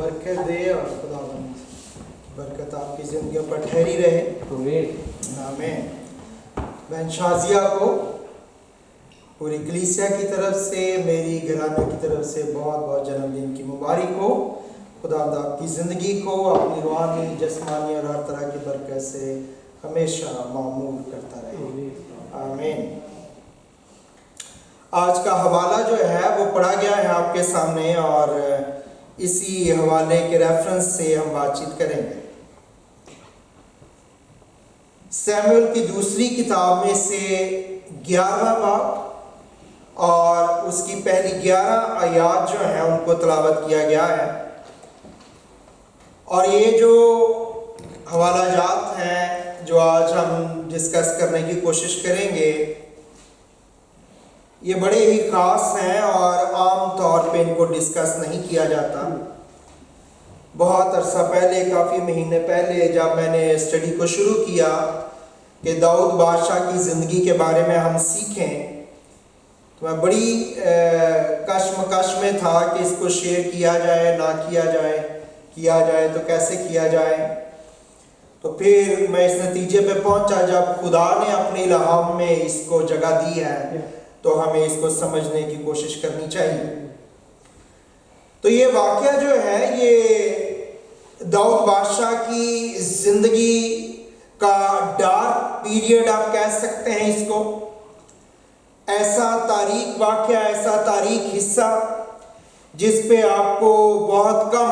برکت دے اور خداوند برکت آپ کی زندگیوں پر ٹھہری رہے. آمین. بہن شازیہ کو پوری کلیسیا کی طرف سے، میری گھرانے کی طرف سے بہت بہت جنم دن کی مبارک ہو. خداوند آپ کی زندگی کو اپنی روحانی، جسمانی اور ہر طرح کی برکت سے ہمیشہ معمور کرتا رہے. آمین. آج کا حوالہ جو ہے وہ پڑھا گیا ہے آپ کے سامنے، اور اسی حوالے کے ریفرنس سے ہم بات چیت کریں گے. سیموئیل کی دوسری کتاب میں سے 11واں باب اور اس کی پہلی 11 آیات جو ہیں ان کو تلاوت کیا گیا ہے. اور یہ جو حوالہ جات ہیں جو آج ہم ڈسکس کرنے کی کوشش کریں گے، یہ بڑے ہی خاص ہیں اور عام طور پہ ان کو ڈسکس نہیں کیا جاتا. بہت عرصہ پہلے، کافی مہینے پہلے جب میں نے اسٹڈی کو شروع کیا کہ داؤد بادشاہ کی زندگی کے بارے میں ہم سیکھیں، تو میں بڑی کشمکش میں تھا کہ اس کو شیئر کیا جائے نہ کیا جائے تو کیسے کیا جائے. تو پھر میں اس نتیجے پہ پہنچا، جب خدا نے اپنے الہام میں اس کو جگہ دی ہے تو ہمیں اس کو سمجھنے کی کوشش کرنی چاہیے. تو یہ واقعہ جو ہے یہ داؤد بادشاہ کی زندگی کا ڈارک پیریڈ آپ کہہ سکتے ہیں اس کو. ایسا تاریک واقعہ، ایسا تاریک حصہ جس پہ آپ کو بہت کم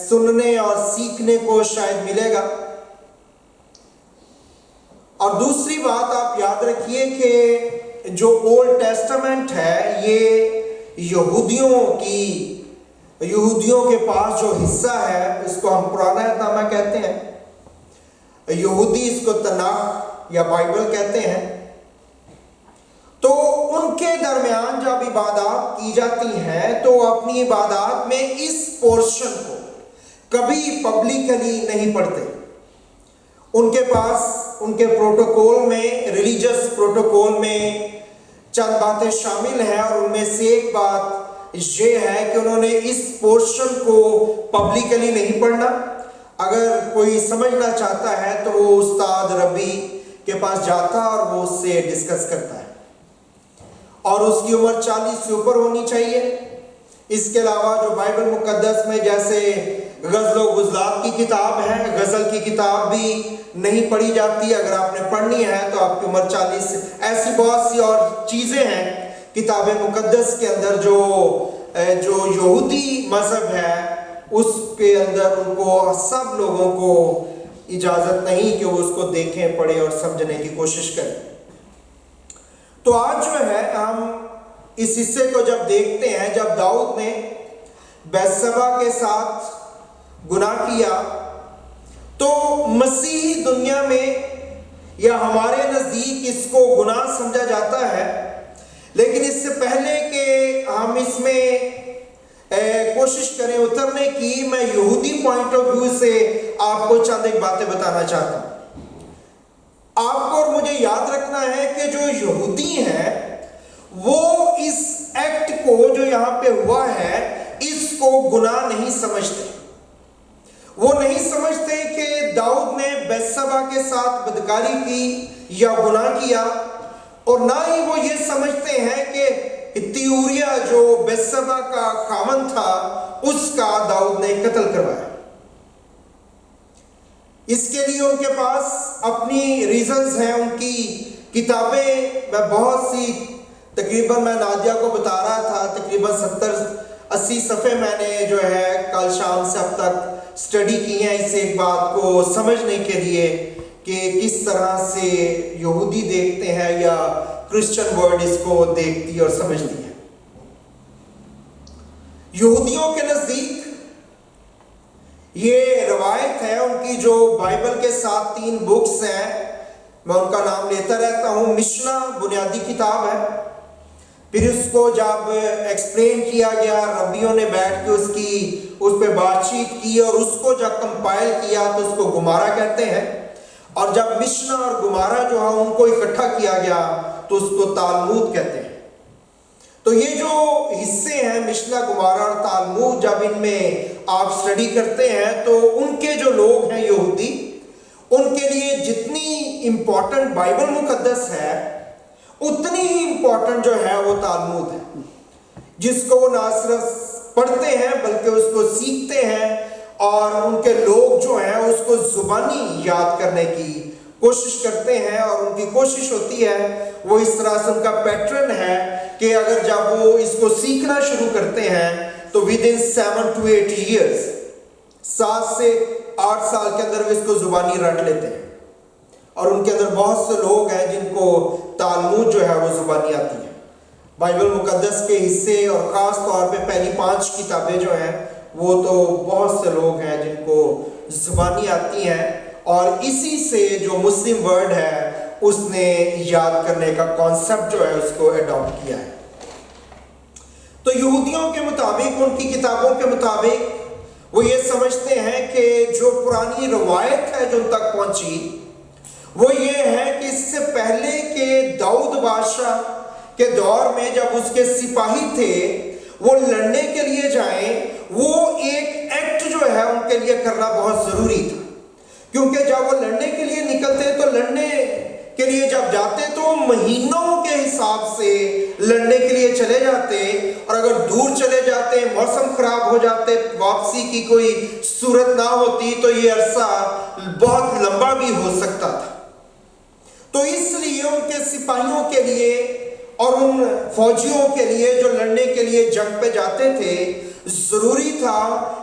سننے اور سیکھنے کو شاید ملے گا. اور دوسری بات آپ یاد رکھیے کہ جو اولڈ ٹیسٹمنٹ ہے یہ یہودیوں کے پاس جو حصہ ہے اس کو ہم پرانا عہد نامہ کہتے ہیں. یہودی اس کو تناخ یا بائبل کہتے ہیں. تو ان کے درمیان جب عبادات کی جاتی ہیں تو اپنی عبادات میں اس پورشن کو کبھی پبلکلی نہیں پڑھتے. ان کے پاس ان کے پروٹوکول میں، ریلیجس پروٹوکول میں چند باتیں شامل ہیں، اور ان میں سے ایک بات یہ ہے کہ انہوں نے اس پورشن کو پبلکلی نہیں پڑھنا. اگر کوئی سمجھنا چاہتا ہے تو وہ استاد ربی کے پاس جاتا اور وہ اس سے ڈسکس کرتا ہے، اور اس کی عمر 40 سے اوپر ہونی چاہیے. اس کے علاوہ جو بائبل مقدس میں جیسے غزل و غزلات کی کتاب ہے، غزل کی کتاب بھی نہیں پڑھی جاتی. اگر آپ نے پڑھنی ہے تو آپ کی عمر 40 سے، ایسی بہت سی اور چیزیں ہیں کتاب مقدس کے اندر جو یہودی مذہب ہے اس کے اندر ان کو، سب لوگوں کو اجازت نہیں کہ وہ اس کو دیکھیں، پڑھیں اور سمجھنے کی کوشش کریں. تو آج جو ہے ہم اس حصے کو جب دیکھتے ہیں، جب داؤد نے بیتشبہ کے ساتھ گناہ کیا، تو مسیحی دنیا میں یا ہمارے نزدیک اس کو گناہ سمجھا جاتا ہے. لیکن اس سے پہلے کہ ہم اس میں کوشش کریں اترنے کی، میں یہودی پوائنٹ آف ویو سے آپ کو چند ایک باتیں بتانا چاہتا ہوں. آپ کو اور مجھے یاد رکھنا ہے کہ جو یہودی ہیں وہ اس ایکٹ کو جو یہاں پہ ہوا ہے اس کو گناہ نہیں سمجھتے. وہ نہیں سمجھتے کہ داؤد نے بیتشبہ کے ساتھ بدکاری کی یا گناہ کیا، اور نہ ہی وہ یہ سمجھتے ہیں کہ اوریا جو بیتشبہ کا خاوند تھا اس کا داؤد نے قتل کروایا. اس کے لیے ان کے پاس اپنی ریزنز ہیں. ان کی کتابیں میں بہت سی، تقریباً میں نادیہ کو بتا رہا تھا، تقریباً 70-80 صفحے میں نے جو ہے کل شام سے اب تک اسٹڈی کی ہیں اس ایک بات کو سمجھنے کے لیے کہ کس طرح سے یہودی دیکھتے ہیں یا کرسچن ورلڈ اس کو دیکھتی اور سمجھتی ہے. یہودیوں کے نزدیک یہ روایت ہے، ان کی جو بائبل کے ساتھ 3 بکس ہیں، میں ان کا نام لیتا رہتا ہوں. مشنا بنیادی کتاب ہے، پھر اس کو جب ایکسپلین کیا گیا، ربیوں نے بیٹھ کے اس پہ بات چیت کی، اور اس کو جب کمپائل کیا تو اس کو گمارہ کہتے ہیں. اور جب مشنا اور گمارہ جو ہے ان کو اکٹھا کیا گیا تو اس کو تالمود کہتے ہیں. تو یہ جو حصے ہیں مشنا گمارا اور تالمود، جب ان میں آپ سٹڈی کرتے ہیں تو ان کے جو لوگ ہیں یہودی، ان کے لیے جتنی امپورٹنٹ بائبل مقدس ہے اتنی ہی امپورٹنٹ جو ہے وہ تالمود ہے، جس کو وہ نہ صرف پڑھتے ہیں بلکہ اس کو سیکھتے ہیں، اور ان کے لوگ جو ہیں اس کو زبانی یاد کرنے کی کوشش کرتے ہیں، اور ان کی کوشش ہوتی ہے وہ اس طرح سے ان کا پیٹرن ہے کہ اگر جب وہ اس کو سیکھنا شروع کرتے ہیں تو within 7 to 8 years 7 سے 8 سال کے اندر وہ اس کو زبانی رٹ لیتے ہیں، اور ان کے اندر بہت سے لوگ ہیں جن کو تالمود جو ہے وہ زبانی آتی ہے۔ بائبل مقدس کے حصے اور خاص طور پہ پہلی 5 کتابیں جو ہیں وہ تو بہت سے لوگ ہیں جن کو زبانی آتی ہیں، اور اسی سے جو مسلم ورڈ ہے اس نے یاد کرنے کا کانسیپٹ جو ہے اس کو اڈاپٹ کیا ہے۔ تو یہودیوں کے مطابق، ان کی کتابوں کے مطابق، وہ یہ سمجھتے ہیں کہ جو پرانی روایت ہے جو ان تک پہنچی وہ یہ ہے کہ اس سے پہلے کہ داؤد بادشاہ کے دور میں جب اس کے سپاہی تھے وہ لڑنے کے لیے جائیں، وہ ایک ایکٹ جو ہے ان کے لیے کرنا بہت ضروری تھا، کیونکہ جب وہ لڑنے کے لیے نکلتے تو لڑنے کے لیے جب جاتے تو مہینوں کے حساب سے لڑنے کے لیے چلے جاتے، اور اگر دور چلے جاتے، موسم خراب ہو جاتے، واپسی کی کوئی صورت نہ ہوتی تو یہ عرصہ بہت لمبا بھی ہو سکتا تھا۔ تو اس لیے ان کے سپاہیوں کے لیے اور ان فوجیوں کے لیے جو لڑنے کے لیے جنگ پہ جاتے تھے، ضروری تھا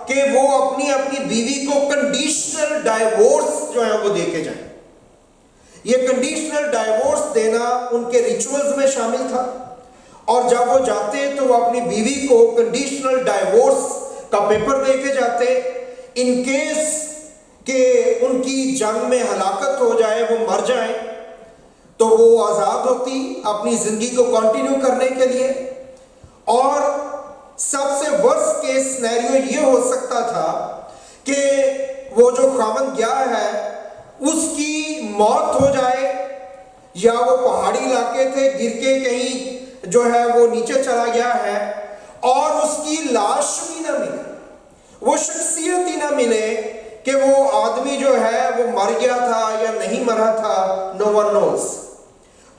کہ وہ اپنی بیوی کو کنڈیشنل ڈائیورس جو ہے وہ دے کے جائیں۔ یہ کنڈیشنل ڈائیورس دینا ان کے ریچولز میں شامل تھا، اور جب وہ جاتے تو وہ اپنی بیوی کو کنڈیشنل ڈائیورس کا پیپر دے کے جاتے، ان کیس کہ ان کی جنگ میں ہلاکت ہو جائے، وہ مر جائیں، تو وہ آزاد ہوتی اپنی زندگی کو کنٹینیو کرنے کے لیے۔ اور سب سے ورس کیس سینیریو یہ ہو سکتا تھا کہ وہ جو خاوند گیا ہے اس کی موت ہو جائے، یا وہ پہاڑی علاقے تھے، گر کے کہیں جو ہے وہ نیچے چلا گیا ہے، اور اس کی لاش بھی نہ ملے، وہ شخصیت ہی نہ ملے کہ وہ آدمی جو ہے وہ مر گیا تھا یا نہیں مرا تھا، no one knows۔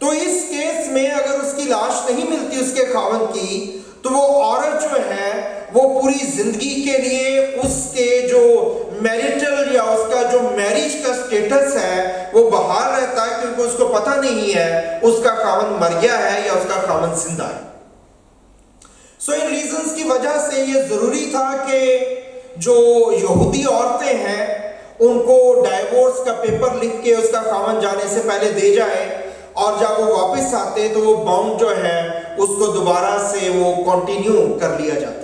تو اس کیس میں اگر اس کی لاش نہیں ملتی اس کے خاوند کی، تو وہ عورت جو ہے وہ پوری زندگی کے لیے اس کے جو میریٹل یا اس کا جو میریج کا سٹیٹس ہے وہ بحال رہتا ہے، کیونکہ اس کو پتہ نہیں ہے اس کا خاوند مر گیا ہے یا اس کا خاوند زندہ ہے۔ سو ان ریزنز کی وجہ سے یہ ضروری تھا کہ جو یہودی عورتیں ہیں ان کو ڈائیورس کا پیپر لکھ کے اس کا خاوند جانے سے پہلے دے جائے، اور جب وہ واپس آتے تو وہ باؤنڈ جو ہے اس کو دوبارہ سے وہ کنٹینیو کر لیا جاتا۔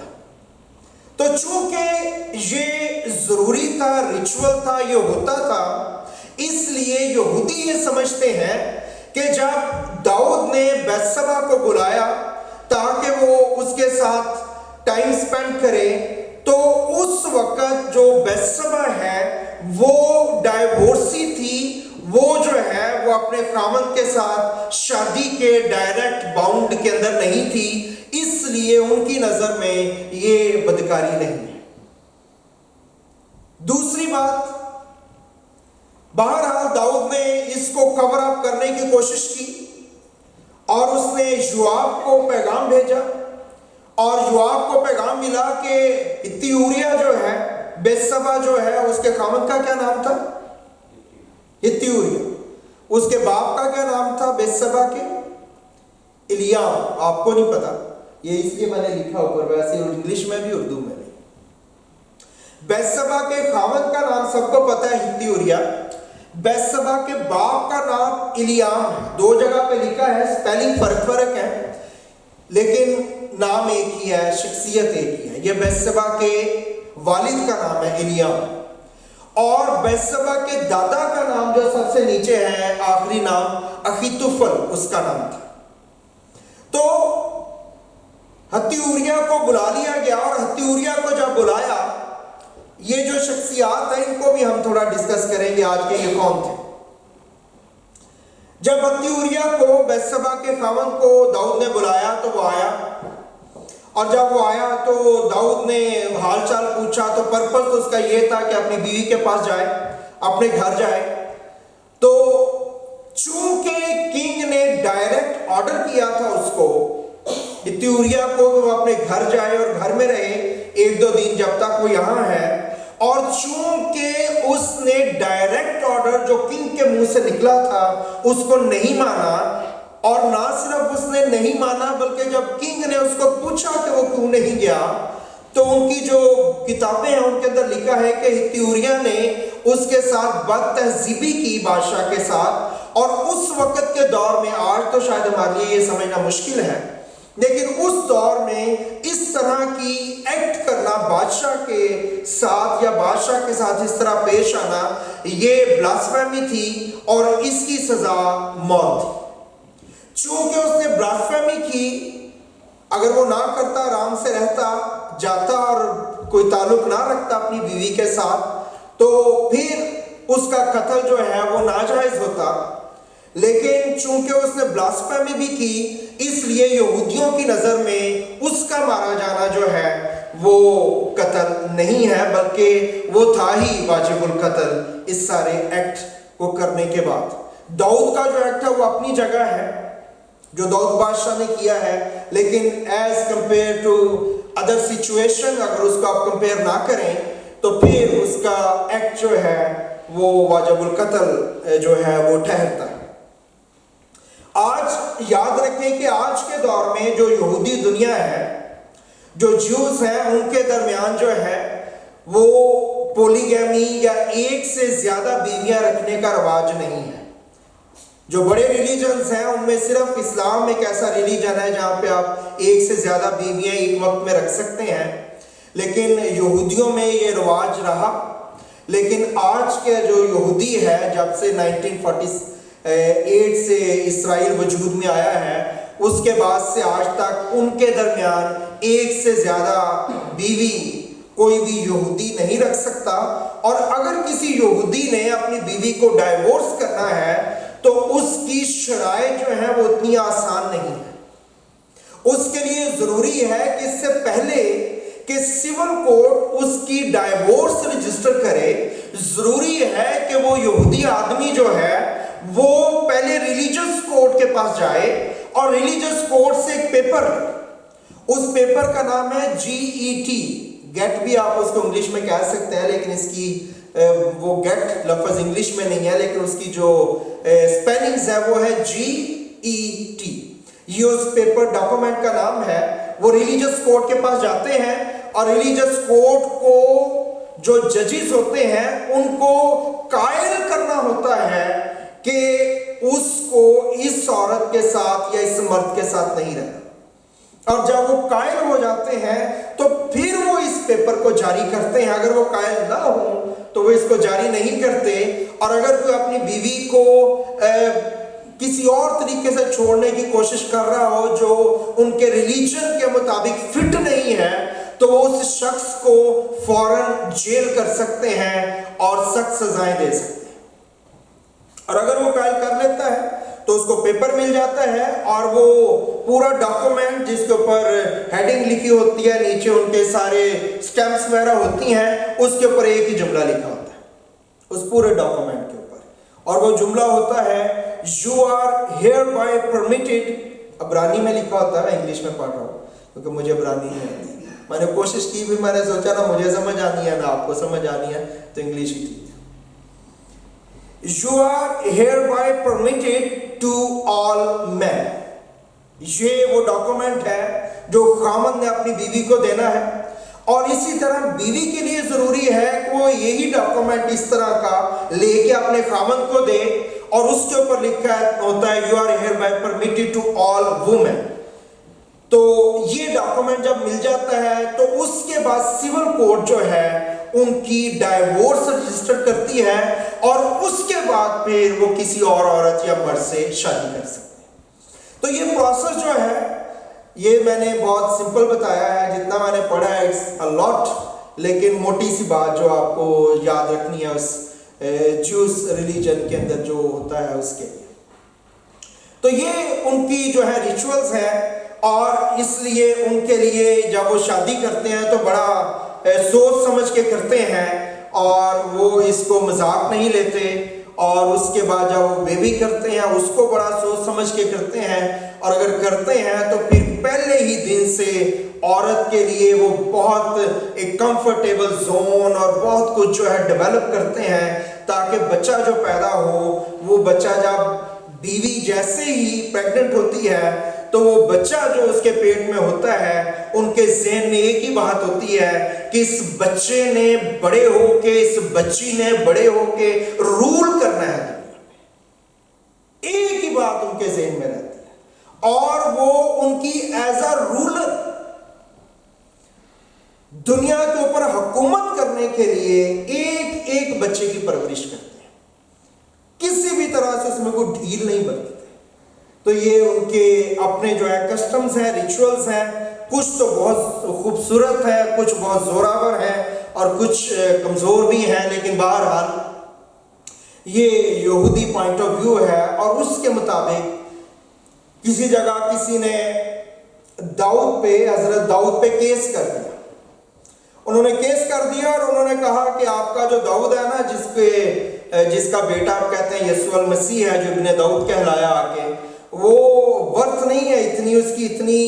تو چونکہ یہ ضروری تھا، ریچول تھا، یہ ہوتا تھا، اس لیے یہودی یہ سمجھتے ہیں کہ جب داؤد نے بیتشبہ کو بلایا تاکہ وہ اس کے ساتھ ٹائم سپینڈ کرے، تو اس وقت جو بیتشبہ ہے وہ ڈائیورسی تھی، وہ جو ہے وہ اپنے خاوند کے ساتھ شادی کے ڈائریکٹ باؤنڈ کے اندر نہیں تھی، اس لیے ان کی نظر میں یہ بدکاری نہیں ہے۔ دوسری بات، بہرحال داؤد نے اس کو کور اپ کرنے کی کوشش کی، اور اس نے یوآب کو پیغام بھیجا، اور یوآب کو پیغام ملا کہ ہتی اوریا جو ہے، بیتشبہ جو ہے، اس کے خاوند کا کیا نام تھا؟ ہتی اوریا۔ اس کے باپ کا کیا نام تھا بیتشبہ کے؟ الیام۔ آپ کو نہیں پتا، یہ اس لیے میں نے لکھا اوپر، ویسے انگلش میں بھی اردو میں بھی۔ بیتشبہ کے خاوند کا نام سب کو پتا ہے، ہتی اوریا۔ بیتشبہ کے باپ کا نام الیام ہے، 2 جگہ پہ لکھا ہے، سپیلنگ فرق ہے، لیکن نام ایک ہی ہے، شخصیت ایک ہی ہے۔ یہ بیتشبہ کے والد کا نام ہے الیام، اور بیتشبہ کے دادا کا نام جو سب سے نیچے ہے، آخری نام، اخیتوفل اس کا نام تھا۔ تو ہتی اوریا کو بلا لیا گیا، اور ہتی اوریا کو جب بلایا، یہ جو شخصیات ہیں ان کو بھی ہم تھوڑا ڈسکس کریں گے آج کے، یہ کون تھے۔ جب ہتی اوریا کو بیتشبہ کے خاوند کو داؤد نے بلایا تو وہ آیا، اور جب وہ آیا تو داؤد نے حال چال پوچھا تو پرپس اس کا یہ تھا کہ اپنی بیوی کے پاس جائے، اپنے گھر جائے. تو چونکہ کنگ نے ڈائریکٹ آرڈر کیا تھا اس کو، اتیوریا کو، کہ وہ اپنے گھر جائے اور گھر میں رہے 1-2 دن جب تک وہ یہاں ہے، اور چونکہ اس نے ڈائریکٹ آرڈر جو کنگ کے منہ سے نکلا تھا اس کو نہیں مانا، اور نہ صرف اس نے نہیں مانا بلکہ جب کنگ نے اس کو پوچھا کہ وہ کیوں نہیں گیا، تو ان کی جو کتابیں ہیں ان کے اندر لکھا ہے کہ ہتیوریا نے اس کے ساتھ بد تہذیبی کی بادشاہ کے ساتھ. اور اس وقت کے دور میں، آج تو شاید ہمارے لیے یہ سمجھنا مشکل ہے، لیکن اس دور میں اس طرح کی ایکٹ کرنا بادشاہ کے ساتھ یا بادشاہ کے ساتھ اس طرح پیش آنا، یہ بلاسفیمی تھی اور اس کی سزا موت تھی. چونکہ اس نے بلاسفیمی کی، اگر وہ نہ کرتا، آرام سے رہتا جاتا اور کوئی تعلق نہ رکھتا اپنی بیوی کے ساتھ، تو پھر اس کا قتل جو ہے وہ ناجائز ہوتا. لیکن چونکہ اس نے بلاسفیمی بھی کی، اس لیے یہودیوں کی نظر میں اس کا مارا جانا جو ہے وہ قتل نہیں ہے، بلکہ وہ تھا ہی واجب القتل اس سارے ایکٹ کو کرنے کے بعد. داؤد کا جو ایکٹ ہے وہ اپنی جگہ ہے جو داؤد بادشاہ نے کیا ہے، لیکن as compare to other situation, اگر اس کو آپ کمپیئر نہ کریں تو پھر اس کا ایکٹ جو ہے وہ واجب القتل جو ہے وہ ٹھہرتا ہے. آج یاد رکھیں کہ آج کے دور میں جو یہودی دنیا ہے، جو جیوز ہیں، ان کے درمیان جو ہے وہ پولیگیمی یا ایک سے زیادہ بیویاں رکھنے کا رواج نہیں ہے. جو بڑے ریلیجنز ہیں ان میں صرف اسلام ایک ایسا ریلیجن ہے جہاں پہ آپ ایک سے زیادہ بیویاں ایک وقت میں رکھ سکتے ہیں، لیکن یہودیوں میں یہ رواج رہا. لیکن آج کے جو یہودی ہے، جب سے 1948 سے اسرائیل وجود میں آیا ہے، اس کے بعد سے آج تک ان کے درمیان ایک سے زیادہ بیوی کوئی بھی یہودی نہیں رکھ سکتا. اور اگر کسی یہودی نے اپنی بیوی کو ڈائیورس کرنا ہے تو اس کی شرائط جو ہیں وہ اتنی آسان نہیں ہے. اس کے لیے ضروری ہے کہ اس سے پہلے کہ سول کورٹ اس کی ڈائیورس رجسٹر کرے، ضروری ہے کہ وہ یہودی آدمی جو ہے وہ پہلے ریلیجس کورٹ کے پاس جائے اور ریلیجس کورٹ سے ایک پیپر لے. اس پیپر کا نام ہے GET، گیٹ بھی آپ اس کو انگلش میں کہہ سکتے ہیں، لیکن اس کی وہ گیٹ لفظ انگلش میں نہیں ہے، لیکن اس کی جو سپیلنگز ہے وہ ہے GET. یہ اس پیپر ڈاکومنٹ کا نام ہے. وہ ریلیجس کورٹ کے پاس جاتے ہیں اور ریلیجس کورٹ کو جو ججز ہوتے ہیں ان کو قائل کرنا ہوتا ہے کہ اس کو اس عورت کے ساتھ یا اس مرد کے ساتھ نہیں رہنا. اور جب وہ قائل ہو جاتے ہیں تو پھر وہ اس پیپر کو جاری کرتے ہیں. اگر وہ قائل نہ ہوں تو وہ اس کو جاری نہیں کرتے. اور اگر کوئی اپنی بیوی کو کسی اور طریقے سے چھوڑنے کی کوشش کر رہا ہو جو ان کے ریلیجن کے مطابق فٹ نہیں ہے تو وہ اس شخص کو فوراً جیل کر سکتے ہیں اور سخت سزائیں دے سکتے ہیں. اور اگر وہ قائل کر لیتا ہے تو اس کو پیپر مل جاتا ہے اور وہ پورا ڈاکومنٹ جس کے اوپر ہیڈنگ لکھی ہوتی ہے، نیچے ان کے سارے سٹیمپس وغیرہ ہوتی ہیں، اس کے اوپر ایک ہی جملہ لکھا ہوتا ہے اس پورے ڈاکومنٹ کے اوپر. اور وہ جملہ ہوتا ہے یو آر hereby permitted. عبرانی میں لکھا ہوتا ہے، انگلش میں پڑھ رہا ہوں کیونکہ مجھے عبرانی نہیں آتی. میں نے کوشش کی بھی، میں نے سوچا نہ مجھے سمجھ آنی ہے نہ آپ کو سمجھ آنی ہے، تو انگلش ہی ٹھیک ہے. You are hereby permitted to all men. یہ وہ ڈاکومنٹ ہے جو خامند نے اپنی بیوی کو دینا ہے. اور اسی طرح بیوی کے لیے ضروری ہے کہ وہ یہی ڈاکومنٹ اس طرح کا لے کے اپنے خامند کو دے اور اس کے اوپر لکھا ہوتا ہے You are hereby permitted to all women. تو یہ ڈاکومنٹ جب مل جاتا ہے تو اس کے بعد سول کورٹ جو ہے ان کی ڈائیورس رجسٹر کرتی ہے اور اس کے بعد پھر وہ کسی اور عورت یا مرد سے شادی کر سکتے ہیں. تو یہ پروسیس جو ہے یہ میں نے بہت سمپل بتایا ہے، جتنا میں نے پڑھا ہے اٹس اے لاٹ، لیکن موٹی سی بات جو آپ کو یاد رکھنی ہے اس جوز ریلیجن کے اندر جو ہوتا ہے اس کے لیے. تو یہ ان کی جو ہے ریچولز ہیں اور اس لیے ان کے لیے جب وہ شادی کرتے ہیں تو بڑا سوچ سمجھ کے کرتے ہیں اور وہ اس کو مذاق نہیں لیتے، اور اس کے بعد جب وہ بیبی کرتے ہیں اس کو بڑا سوچ سمجھ کے کرتے ہیں، اور اگر کرتے ہیں تو پھر پہلے ہی دن سے عورت کے لیے وہ بہت ایک کمفرٹیبل زون اور بہت کچھ جو ہے ڈیولپ کرتے ہیں تاکہ بچہ جو پیدا ہو، وہ بچہ جب بیوی جیسے ہی پریگننٹ ہوتی ہے تو وہ بچہ جو اس کے پیٹ میں ہوتا ہے ان کے ذہن میں ایک ہی بات ہوتی ہے کہ اس بچے نے بڑے ہو کے، اس بچی نے بڑے ہو کے رول کرنا ہے دنیا میں۔ ایک ہی بات ان کے ذہن میں رہتی ہے اور وہ ان کی ایز اے رولر دنیا کے اوپر حکومت کرنے کے لیے ایک ایک بچے کی پرورش کرتے ہیں، کسی بھی طرح سے اس میں کوئی ڈھیل نہیں برتتے۔ تو یہ ان کے اپنے جو ہے کسٹمز ہیں، ریچولز ہیں، کچھ تو بہت خوبصورت ہے، کچھ بہت زوراور ہیں اور کچھ کمزور بھی ہیں، لیکن بہرحال یہ یہودی پوائنٹ آف ویو ہے۔ اور اس کے مطابق کسی جگہ کسی نے حضرت داؤد پہ کیس کر دیا، انہوں نے کیس کر دیا اور انہوں نے کہا کہ آپ کا جو داؤد ہے نا، جس کا بیٹا آپ کہتے ہیں یسوع المسیح ہے، جو ابن داؤد کہلایا آگے، وہ ورتھ نہیں ہے اتنی اس کی، اتنی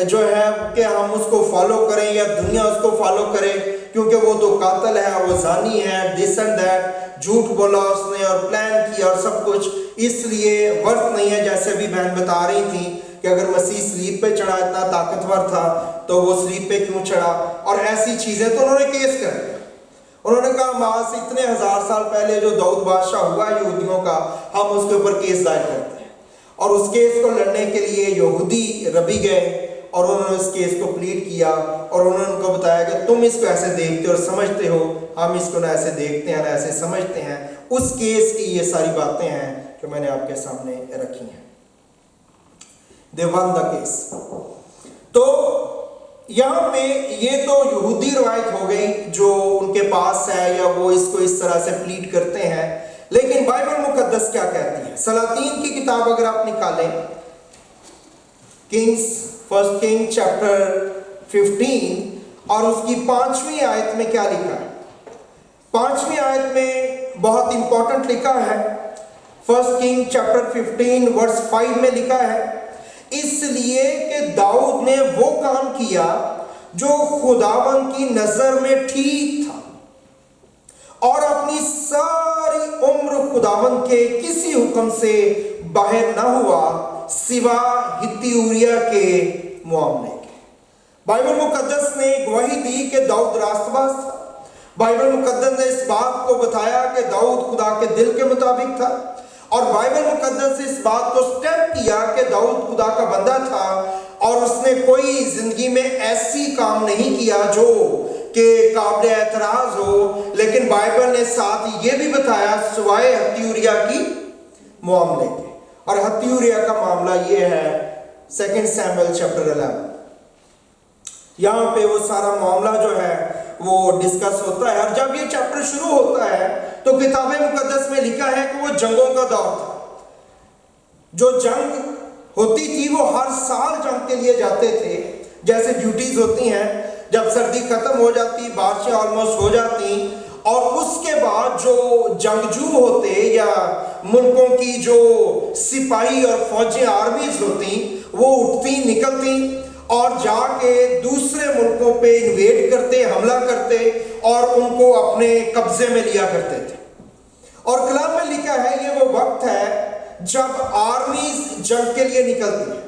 جو ہے کہ ہم اس کو فالو کریں یا دنیا اس کو فالو کرے، کیونکہ وہ تو قاتل ہے، وہ زانی ہے، دس اینڈ دیٹ، جھوٹ بولا اس نے اور پلان کیا اور سب کچھ، اس لیے ورتھ نہیں ہے۔ جیسے ابھی بہن بتا رہی تھی کہ اگر مسیح سلیب پہ چڑھا اتنا طاقتور تھا تو وہ سلیب پہ کیوں چڑھا، اور ایسی چیزیں۔ تو انہوں نے کیس کر دیا، انہوں نے کہا ہم سے اتنے 1000 سال پہلے جو داؤد بادشاہ ہوا یہودیوں کا، ہم اس کے اوپر کیس دائر کرتے ہیں۔ اور اس کیس کو لڑنے کے لیے یہودی ربی گئے اور انہوں نے اس کیس کو پلیڈ کیا، اور انہوں نے ان کو بتایا کہ تم اس کو ایسے دیکھتے اور سمجھتے ہو، ہم اس کو نہ ایسے دیکھتے ہیں نہ ایسے سمجھتے ہیں۔ اس کیس کی یہ ساری باتیں ہیں جو میں نے آپ کے سامنے رکھی ہیں۔ They won the case۔ تو یہاں پہ یہ تو یہودی روایت ہو گئی جو ان کے پاس ہے، یا وہ اس کو اس طرح سے پلیڈ کرتے ہیں، لیکن بائبل مقدس کیا کہتی ہے؟ سلاطین کی کتاب اگر آپ نکالیں، فرسٹ کنگ چیپٹر 15 اور اس کی 5ویں آیت میں کیا لکھا ہے؟ 5ویں آیت میں بہت امپورٹنٹ لکھا ہے۔ فرسٹ کنگ چیپٹر 15 ورس 5 میں لکھا ہے، اس لیے کہ داؤد نے وہ کام کیا جو خداوند کی نظر میں ٹھیک تھا، اور اپنی ساری عمر خداوند کے کسی حکم سے باہر نہ ہوا سوا ہتی اوریا کے معاملے کے۔ بائبل مقدس نے گواہی دی کہ داؤد راست باز تھا۔ بائبل مقدس نے اس بات کو بتایا کہ داؤد خدا کے دل کے مطابق تھا، اور بائبل مقدس اس بات کو سٹیپ کیا کہ داؤد خدا کا بندہ تھا، اور اس نے کوئی زندگی میں ایسی کام نہیں کیا جو کہ قابل اعتراض ہو، لیکن بائبل نے ساتھ یہ بھی بتایا سوائے ہتی اوریا کی معاملے کے۔ اور ہتی اوریا کا معاملہ یہ ہے 2 سیموئیل چیپٹر 11، یہاں پہ وہ سارا معاملہ جو ہے وہ ڈسکس ہوتا ہے۔ اور جب یہ چیپٹر شروع ہوتا ہے تو کتاب مقدس میں لکھا ہے کہ وہ جنگوں کا دور تھا۔ جو جنگ ہوتی تھی وہ ہر سال جنگ کے لیے جاتے تھے، جیسے ڈیوٹیز ہوتی ہیں، جب سردی ختم ہو جاتی، بارشیں آلموسٹ ہو جاتی، اور اس کے بعد جو جنگجو ہوتے یا ملکوں کی جو سپاہی اور فوجیں آرمیز ہوتی، وہ اٹھتی نکلتی اور جا کے دوسرے ملکوں پہ انویڈ کرتے، حملہ کرتے اور ان کو اپنے قبضے میں لیا کرتے تھے۔ اور کلام میں لکھا ہے یہ وہ وقت ہے جب آرمیز جنگ کے لیے نکلتی ہے،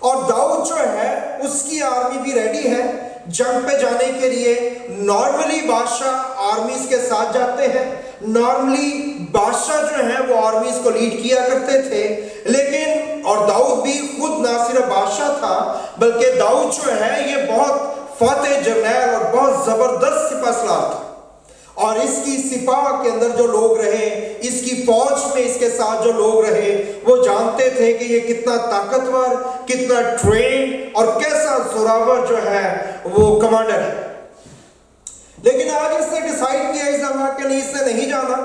اور داؤد جو ہے اس کی آرمی بھی ریڈی ہے جنگ پہ جانے کے لیے۔ نارملی بادشاہ آرمیز کے ساتھ جاتے ہیں، نارملی بادشاہ جو ہیں وہ آرمیز کو لیڈ کیا کرتے تھے، لیکن اور داؤد بھی خود نہ صرف بادشاہ تھا بلکہ داؤد جو ہے یہ بہت فاتح جرنیل اور بہت زبردست سپہ سالار تھا، اور اس کی سپاہ کے اندر جو لوگ رہے، اس کی فوج میں اس کے ساتھ جو لوگ رہے، وہ جانتے تھے کہ یہ کتنا طاقتور، کتنا ٹرین اور کیسا زوراور جو ہے وہ کمانڈر ہے۔ لیکن آج اس نے ڈیسائیڈ کیا اس دفعہ کہ نہیں، اس نے نہیں جانا،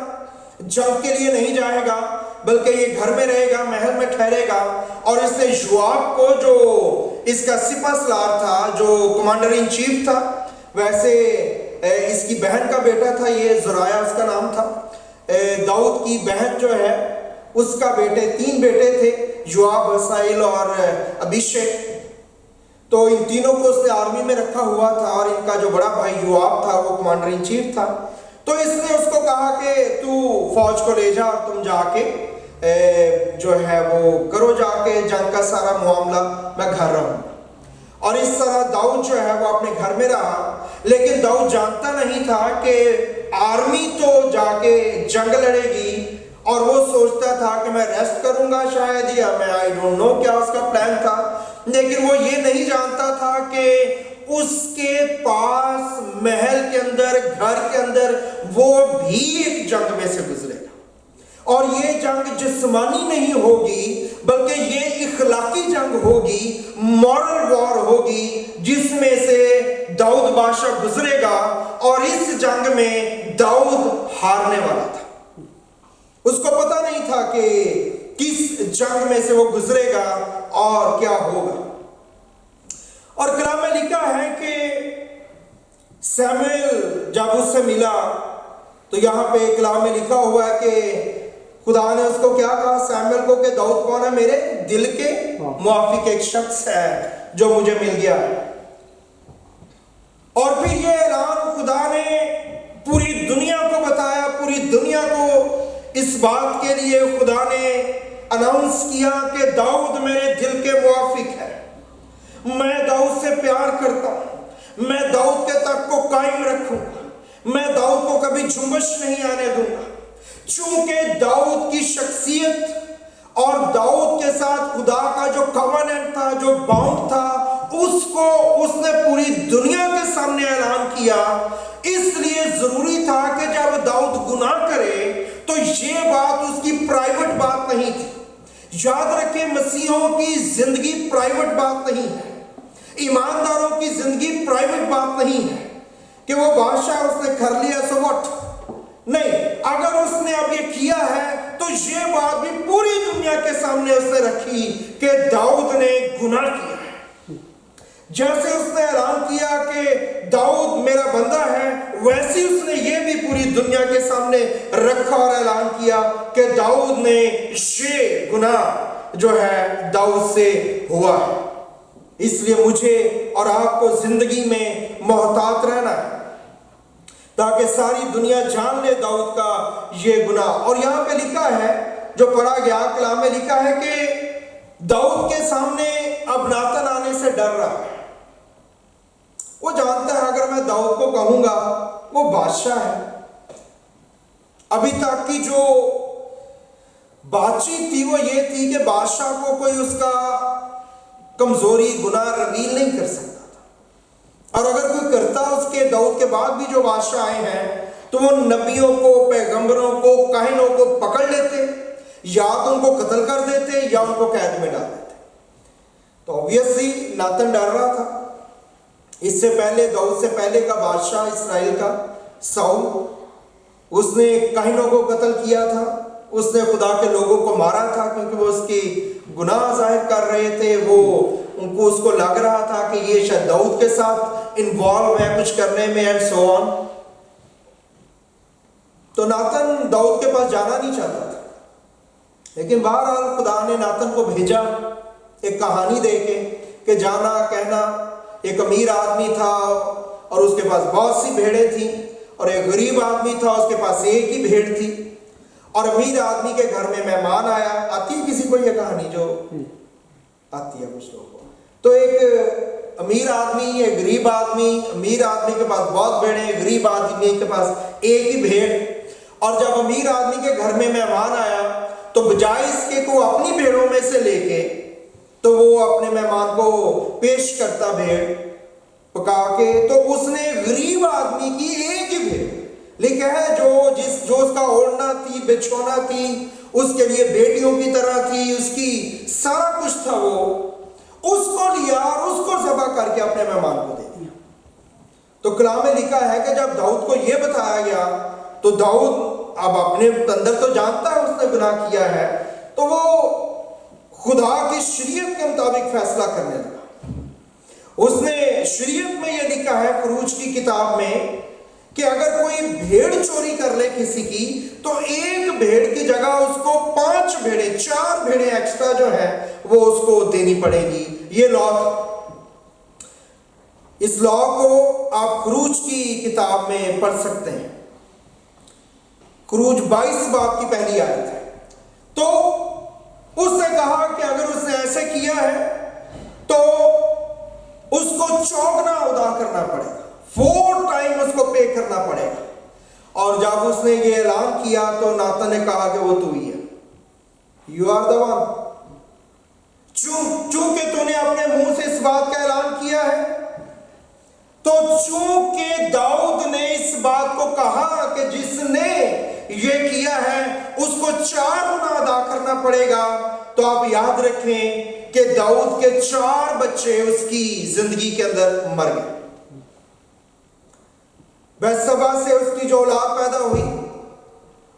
جنگ کے لیے نہیں جائے گا، بلکہ یہ گھر میں رہے گا، محل میں ٹھہرے گا۔ اور اس نے یوآب کو جو اس کا سپہ سالار تھا جو کمانڈر ان چیف تھا. ویسے اس کی بہن کا بیٹا تھا, یہ زرایا اس کا نام تھا. داؤد کی بہن جو ہے اس کا تین بیٹے تھے, یوآب, اسائیل اور ابیشیک. تو ان تینوں کو اس نے آرمی میں رکھا ہوا تھا, اور ان کا جو بڑا بھائی یوآب تھا وہ کمانڈر ان چیف تھا. تو اس نے اس کو کہا کہ تو فوج کو لے جا اور تم جا کے جو ہے وہ کرو, جا کے جنگ کا سارا معاملہ, میں گھر رہوں. اور اس طرح داؤد جو ہے وہ اپنے گھر میں رہا. لیکن داؤد جانتا نہیں تھا کہ آرمی تو جا کے جنگ لڑے گی, اور وہ سوچتا تھا کہ میں ریسٹ کروں گا شاید, یا میں آئی ڈونٹ نو کیا اس کا پلان تھا. لیکن وہ یہ نہیں جانتا تھا کہ اس کے پاس محل کے اندر, گھر کے اندر وہ بھی ایک جنگ میں سے گزرے گا. اور یہ جنگ جسمانی نہیں ہوگی بلکہ یہ اخلاقی جنگ ہوگی, مورل وار ہوگی, جس میں سے داؤد بادشاہ گزرے گا. اور اس جنگ میں داؤد ہارنے والا تھا. اس کو پتہ نہیں تھا کہ کس جنگ میں سے وہ گزرے گا اور کیا ہوگا. اور کلام میں لکھا ہے کہ سیموئیل جب اس سے ملا تو یہاں پہ کلام میں لکھا ہوا ہے کہ خدا نے اس کو کیا کہا سیموئیل کو کہ داؤد کون ہے؟ میرے دل کے موافق ایک شخص ہے جو مجھے مل گیا. اور پھر یہ اعلان خدا نے پوری دنیا کو بتایا, پوری دنیا کو اس بات کے لیے خدا نے اناؤنس کیا کہ داؤد میرے دل کے موافق ہے, میں داؤد سے پیار کرتا ہوں, میں داؤد کے تخت کو قائم رکھوں گا, میں داؤد کو کبھی جنبش نہیں آنے دوں گا. چونکہ داؤد کی شخصیت اور داؤد کے ساتھ خدا کا جو کووننٹ تھا, جو باؤنڈ تھا, اس کو اس نے پوری دنیا کے سامنے اعلان کیا. اس لیے ضروری تھا کہ جب داؤد گناہ کرے تو یہ بات اس کی پرائیویٹ بات نہیں تھی. یاد رکھیں, مسیحوں کی زندگی پرائیویٹ بات نہیں ہے, ایمانداروں کی زندگی پرائیویٹ بات نہیں ہے کہ وہ بادشاہ اس نے کر لیا سو واٹ. نہیں, اگر اس نے اب یہ کیا ہے تو یہ بات بھی پوری دنیا کے سامنے اس نے رکھی کہ داؤد نے گناہ کیا ہے. جیسے اس نے اعلان کیا کہ داؤد میرا بندہ ہے, ویسے اس نے یہ بھی پوری دنیا کے سامنے رکھا اور اعلان کیا کہ داؤد نے یہ گناہ جو ہے داؤد سے ہوا ہے. اس لیے مجھے اور آپ کو زندگی میں محتاط رہنا ہے تاکہ ساری دنیا جان لے داؤد کا یہ گناہ. اور یہاں پہ لکھا ہے, جو پڑھا گیا کلام میں لکھا ہے کہ داؤد کے سامنے اب ناتن آنے سے ڈر رہا ہے. وہ جانتا ہے اگر میں داؤد کو کہوں گا, وہ بادشاہ ہے, ابھی تک کی جو بات چیت تھی وہ یہ تھی کہ بادشاہ کو کوئی اس کا کمزوری گناہ ریویل نہیں کر سکتا تھا, اور اگر کوئی کرتا اس کے داؤد کے بعد بھی جو بادشاہ آئے ہیں تو وہ نبیوں کو, پیغمبروں کو, کاہنوں کو پکڑ لیتے, یا تو ان کو قتل کر دیتے یا ان کو قید میں ڈال دیتے. تو obviously ناتن ڈر رہا تھا. اس سے پہلے, داؤد سے پہلے کا بادشاہ اسرائیل کا ساؤل, اس نے کاہنوں کو قتل کیا تھا, اس نے خدا کے لوگوں کو مارا تھا کیونکہ وہ اس کی گناہ ظاہر کر رہے تھے. وہ ان کو اس کو لگ رہا تھا کہ یہ شاید داؤد کے ساتھ انوالو ہے کچھ کرنے میں اینڈ سو آن. تو ناتن داؤد کے پاس جانا نہیں چاہتا تھا, لیکن بہرحال خدا نے ناتن کو بھیجا ایک کہانی دے کے کہ جانا کہنا. ایک امیر آدمی تھا اور اس کے پاس بہت سی بھیڑیں تھیں, اور ایک غریب آدمی تھا اس کے پاس ایک ہی بھیڑ تھی. اور امیر آدمی کے گھر میں مہمان آیا. آتی ہے کسی کو یہ کہانی؟ جو آتی ہے کچھ لوگوں کو. تو ایک امیر آدمی, ایک غریب آدمی, امیر آدمی کے پاس بہت بھیڑیں, غریب آدمی کے پاس ایک ہی بھیڑ. اور جب امیر آدمی کے گھر میں مہمان آیا تو بجائے اس کے کو اپنی بھیڑوں میں سے لے کے تو وہ اپنے مہمان کو پیش کرتا بھیڑ پکا کے, تو اس نے غریب آدمی کی ایک ہی بھیڑ لکھا ہے جو اس کا اوڑھنا تھی, بچھونا تھی, اس کے لیے بیٹیوں کی طرح تھی, اس کی سارا کچھ تھا, وہ اس کو لیا اور اس کو ذبح کر کے اپنے مہمان کو دے دیا. تو کلام میں لکھا ہے کہ جب داؤد کو یہ بتایا گیا تو داؤد اب اپنے اندر تو جانتا ہے اس نے گناہ کیا ہے, تو وہ خدا کی شریعت کے مطابق فیصلہ کرنے لگا. اس نے شریعت میں یہ لکھا ہے خروج کی کتاب میں کہ اگر کوئی بھیڑ چوری کر لے کسی کی تو ایک بھیڑ کی جگہ اس کو 5 بھیڑیں 4 بھیڑیں ایکسٹرا جو ہیں وہ اس کو دینی پڑے گی. یہ لا تھا. اس لا کو آپ خروج کی کتاب میں پڑھ سکتے ہیں. خروج 22 باب کی پہلی آیت ہے. تو اس نے کہا کہ اگر اس نے ایسے کیا ہے تو اس کو چوگنا ادا کرنا پڑے گا, 4 ٹائم اس کو پے کرنا پڑے گا. اور جب اس نے یہ اعلان کیا تو ناتن نے کہا کہ وہ تو ہی ہے, یو آر دا ون. چونکہ تو نے اپنے منہ سے اس بات کا اعلان کیا ہے, تو چونکہ داؤد نے اس بات کو کہا کہ جس نے یہ کیا ہے اس کو 4 گنا ادا کرنا پڑے گا, تو آپ یاد رکھیں کہ داؤد کے 4 بچے اس کی زندگی کے اندر مر گئے. بتشبہ سے اس کی جو اولاد پیدا ہوئی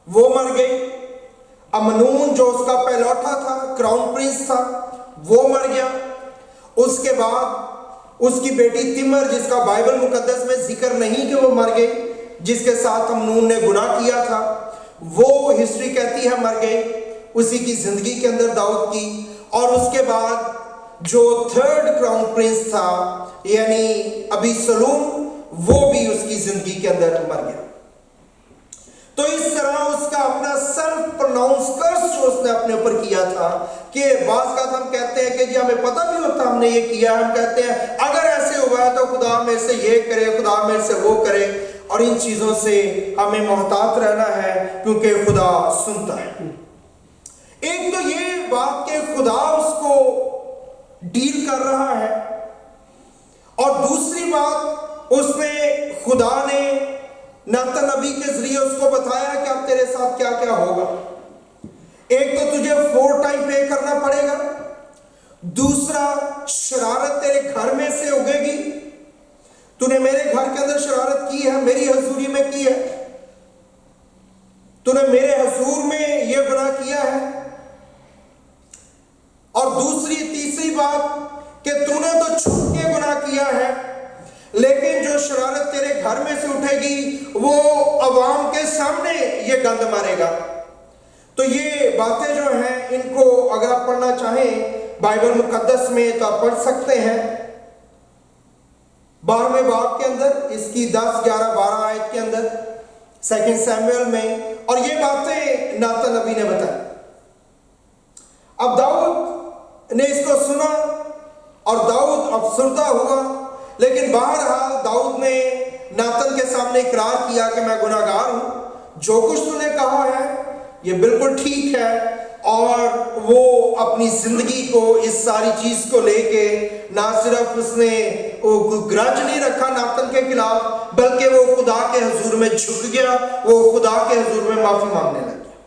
وہ مر گئی. امنون جو اس کا پہلوٹا تھا, کراؤن پرنس تھا, وہ مر گیا. اس کے بعد اس کی بیٹی تمر, جس کا بائبل مقدس میں ذکر نہیں کہ وہ مر گئی, جس کے ساتھ امنون نے گناہ کیا تھا, وہ ہسٹری کہتی ہے مر گئی اسی کی زندگی کے اندر داؤد کی. اور اس کے بعد جو 3rd کراؤن پرنس تھا یعنی ابی سلوم, وہ بھی اس کی زندگی کے اندر مر گیا. تو اس طرح اس کا اپنا سیلف پروناؤنس کرس جو اس نے اپنے اوپر کیا تھا, کہ بعض کا ہم کہتے ہیں کہ جی ہمیں پتہ بھی ہوتا ہم نے یہ کیا, ہم کہتے ہیں اگر ایسے ہوا ہے تو خدا میرے سے یہ کرے, خدا میرے سے وہ کرے, اور ان چیزوں سے ہمیں محتاط رہنا ہے کیونکہ خدا سنتا ہے. ایک تو یہ بات کہ خدا اس کو ڈیل کر رہا ہے, اور دوسری بات اس نے خدا نے ناتن نبی کے ذریعے اس کو بتایا کہ اب تیرے ساتھ کیا کیا ہوگا. ایک تو تجھے 4 ٹائم پے کرنا پڑے گا, دوسرا شرارت تیرے گھر میں سے اگے گی. تو نے میرے گھر کے اندر شرارت کی ہے, میری حضوری میں کی ہے, تو نے میرے حضور میں یہ گناہ کیا ہے. اور تیسری بات کہ تو نے تو چھپ کے گناہ کیا ہے, لیکن جو شرارت تیرے گھر میں سے اٹھے گی وہ عوام کے سامنے یہ گند مارے گا. تو یہ باتیں جو ہیں ان کو اگر آپ پڑھنا چاہیں بائبل مقدس میں تو آپ پڑھ سکتے ہیں 12ویں باب کے اندر, اس کی 10, 11, 12 آیت کے اندر 2 سیموئیل میں, اور یہ باتیں ناتن نبی نے بتائی. اب داؤد نے اس کو سنا اور داؤد افسردہ ہوا, لیکن بہرحال داؤد نے ناتن کے سامنے اقرار کیا کہ میں گناہ گار ہوں, جو کچھ تو نے کہا ہے یہ بالکل ٹھیک ہے. اور وہ اپنی زندگی کو اس ساری چیز کو لے کے نہ صرف اس نے گرج نہیں رکھا ناتن کے خلاف, بلکہ وہ خدا کے حضور میں جھک گیا, وہ خدا کے حضور میں معافی مانگنے لگ گیا.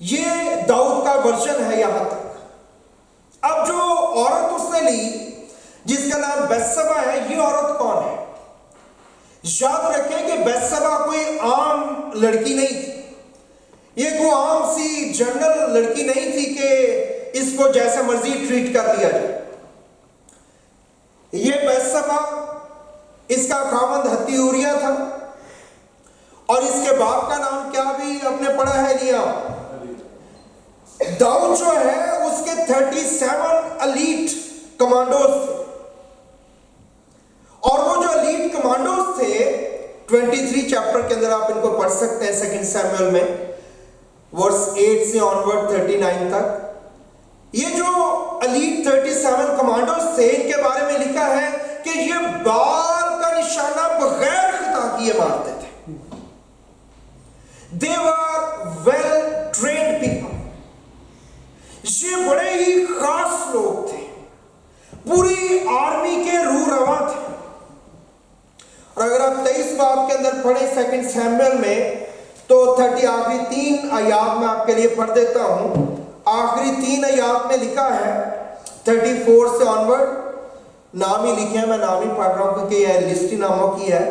یہ داؤد کا ورژن ہے یہاں تک. اب جو عورت اس نے لی جس کا نام بتشبہ ہے, یہ عورت کون ہے؟ یاد رکھیں کہ بتشبہ کوئی عام لڑکی نہیں تھی, یہ کوئی عام سی جنرل لڑکی نہیں تھی کہ اس کو جیسے مرضی ٹریٹ کر لیا جائے. یہ بتشبہ اس کا خاوند ہتی اوریا تھا, اور اس کے باپ کا نام کیا بھی آپ نے پڑھا ہے الیام. داؤد جو ہے اس کے 37 الیٹ کمانڈوز تھے, اور وہ جو الیٹ کمانڈوز تھے 23 چیپٹر کے اندر آپ ان کو پڑھ سکتے ہیں 2 سیموئیل میں ورس 8 سے آنورڈ 39 تک. یہ جو الیٹ 37 کمانڈوز تھے ان کے بارے میں لکھا ہے کہ یہ بال کا نشانہ بغیر خطا کیے مارتے تھے. They were well trained people. یہ بڑے ہی خاص لوگ تھے, پوری آرمی کے روح رواں تھے. اور اگر آپ 23 باب کے اندر پڑھیں 2 سیموئیل میں تو 30 آخری 3 آیات میں آپ کے لیے پڑھ دیتا ہوں. آخری 3 آیات میں لکھا ہے 34 سے آنورڈ, نام ہی لکھے ہیں, میں نام ہی پڑھ رہا ہوں کیونکہ یہ لسٹی ناموں کی ہے.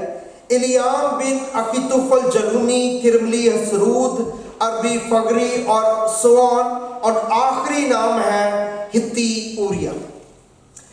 الیام بن اخیتوفل جلونی, کرملی حسرود, عربی فگری اور سوان, اور آخری نام ہے ہتی اوریا.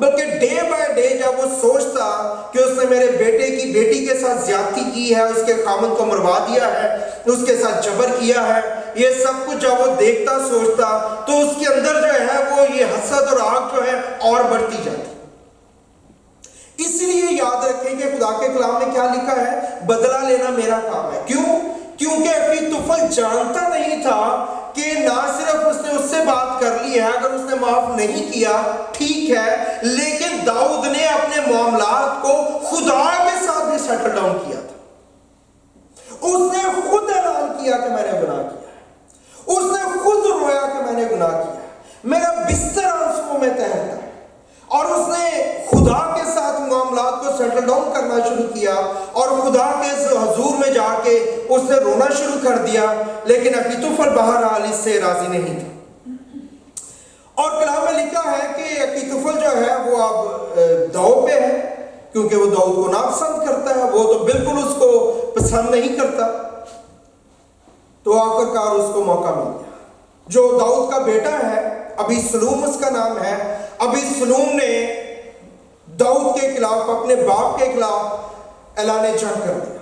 بلکہ ڈے بائی ڈے جب وہ سوچتا کہ اس نے میرے بیٹے کی بیٹی کے ساتھ زیادتی کی ہے، اس کے خامند کو مروا دیا ہے، اس کے ساتھ جبر کیا ہے، یہ سب کچھ جب وہ دیکھتا سوچتا تو اس کے اندر جو ہے وہ یہ حسد اور آگ جو ہے اور بڑھتی جاتی۔ اسی لیے یاد رکھیں کہ خدا کے کلام میں کیا لکھا ہے، بدلہ لینا میرا کام ہے۔ کیوں؟ کیونکہ اخیتوفل جانتا نہیں تھا کہ نہ صرف اس نے اس سے بات کر لی ہے، اگر اس نے معاف نہیں کیا ٹھیک ہے، لیکن داؤد نے اپنے معاملات کو خدا کے ساتھ بھی سیٹل ڈاؤن کیا تھا۔ اس نے خود اعلان کیا کہ میں نے گناہ کیا ہے، اس نے خود رویا کہ میں نے گناہ کیا ہے، میرا بستر آنسوؤں میں تہرتا ہے، اور اس نے خدا کے ساتھ معاملات کو سیٹل ڈاؤن کرنا شروع کیا اور خدا کے حضور میں جا کے اس نے رونا شروع کر دیا، لیکن اخیتوفل بہرحال اس سے راضی نہیں تھا۔ اور کلام میں لکھا ہے کہ اخیتوفل جو ہے وہ اب داؤ پہ ہے، کیونکہ وہ داؤد کو ناپسند کرتا ہے، وہ تو بالکل اس کو پسند نہیں کرتا۔ تو آخرکار اس کو موقع مل گیا، جو داؤد کا بیٹا ہے، ابیسلوم اس کا نام ہے، ابیسلوم نے داؤد کے خلاف، اپنے باپ کے خلاف اعلان جنگ کر دیا۔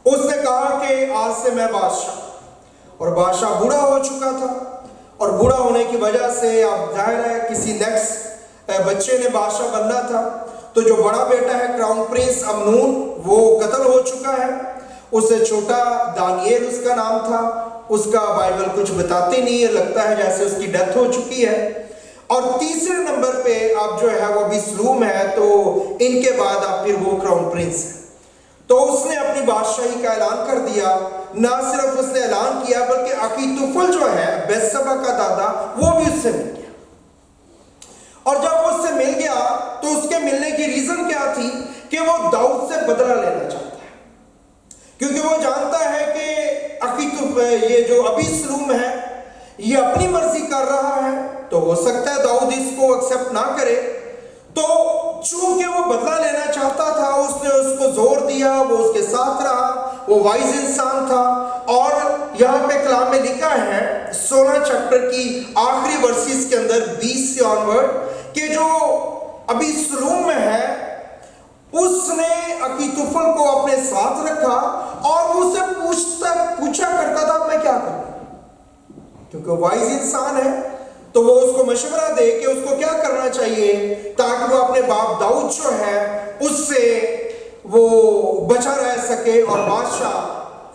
اس نے کہا کہ آج سے میں بادشاہ، اور بادشاہ بوڑھا ہو چکا تھا، اور بوڑھا ہونے کی وجہ سے اب ظاہر ہے کسی نیکسٹ بچے نے بادشاہ بننا تھا، تو جو بڑا بیٹا ہے کراؤن پرنس امنون وہ قتل ہو چکا ہے، اس سے چھوٹا دانیل اس کا نام تھا، اس کا بائبل کچھ بتاتے نہیں ہے، لگتا ہے جیسے اس کی ڈیتھ ہو چکی ہے، اور تیسرے نمبر پہ اب جو ہے وہ ابیسلوم ہے، تو ان کے بعد اب پھر وہ کراؤن پرنس ہے۔ تو اس نے اپنی بادشاہی کا اعلان کر دیا، نہ صرف اس نے اعلان کیا بلکہ اخیتوفل جو ہے بیتشبہ کا دادا وہ بھی اس سے مل گیا، اور جب وہ اس سے مل گیا تو اس کے ملنے کی ریزن کیا تھی کہ وہ داؤد سے بدلہ لینا چاہتا ہے، کیونکہ وہ جانتا ہے کہ یہ جو ابیسلوم ہے یہ اپنی مرضی کر رہا ہے، تو ہو سکتا ہے داؤد اس کو ایکسپٹ نہ کرے، تو چونکہ وہ بدلہ لینا چاہتا تھا اس نے اس کو زور دیا، وہ اس کے ساتھ رہا، وہ وائز انسان تھا۔ اور یہاں پہ کلام میں لکھا ہے 16 چیپٹر کی آخری ورسز کے اندر 20 سے آنورڈ کہ جو ابیسلوم ہے اس نے اخیتوفل کو اپنے ساتھ رکھا اور وہ اسے پوچھا کرتا تھا میں کیا کروں، کیونکہ وائز انسان ہے تو وہ اس کو مشورہ دے کہ اس کو کیا کرنا چاہیے تاکہ وہ اپنے باپ داؤد جو ہے اس سے وہ بچا رہ سکے اور بادشاہ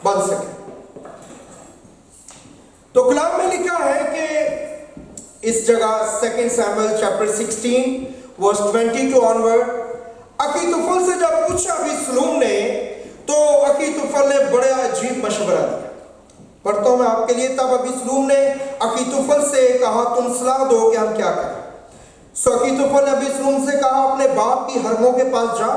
بن سکے۔ تو کلام میں لکھا ہے کہ اس جگہ 2 سیموئیل چیپٹر 16 ورس 22 آنورڈ اخیتوفل سے جب پوچھا ابیسلوم نے تو اخیتوفل نے بڑا عجیب مشورہ دیا۔ پڑھتا ہوں میں آپ کے لیے۔ تب ابیسلوم نے اخیتوفل سے کہا تم صلاح دو کہ ہم کیا کریں۔ سو اخیتوفل نے ابیسلوم سے کہا اپنے باپ کی حرموں کے پاس جا